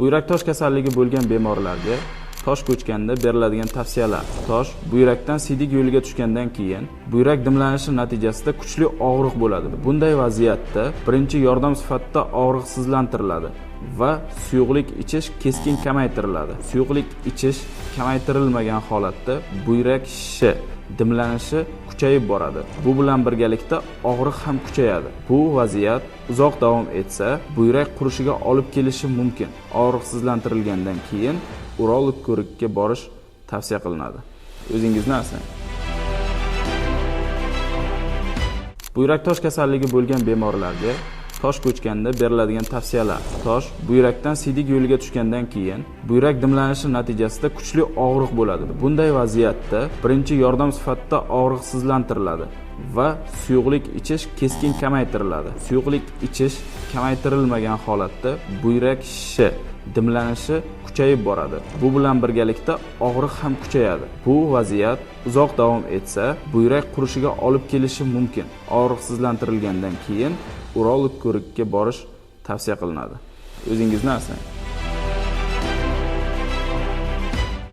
Buyrak tosh kasalligi bo'lgan bemorlarga tosh ko'chganda beriladigan tavsiyalar. Tosh buyrakdan siydik yo'liga tushgandan keyin buyrak dimlanishi natijasida kuchli og'riq bo'ladi. Bunday vaziyatda birinchi yordam sifatida og'riqsizlantiriladi va suyuqlik ichish keskin kamaytiriladi. Suyuqlik ichish kamaytirilmagan holatda buyrak shishi, dimlanishi kuchayib boradi. Bu bilan birgalikda og'riq ham kuchayadi. Bu vaziyat uzoq davom etsa, buyrak qurishiga olib kelishi mumkin. Og'riqsizlantirilgandan keyin urolog ko'rikka borish tavsiya qilinadi. O'zingizni asrang. Buyrak tosh kasalligi bo'lgan bemorlarga tosh ko'chganda beriladigan tavsiyalar. Tosh buyrakdan siydik yo'liga tushgandan keyin buyrak dimlanishi natijasida kuchli og'riq bo'ladi. Bunday vaziyatda birinchi yordam sifatida og'riqsizlantiriladi va suyuqlik ichish keskin kamaytiriladi. Suyuqlik ichish kamaytirilmagan holatda buyrak shishi, dimlanishi kuchayib boradi. Bu bilan birgalikda og'riq ham kuchayadi. Bu vaziyat uzoq davom etsa, buyrak qurishiga olib kelishi mumkin. Og'riqsizlantirilgandan keyin urolog ko'rikka borish tavsiya qilinadi. O'zingizni asrang.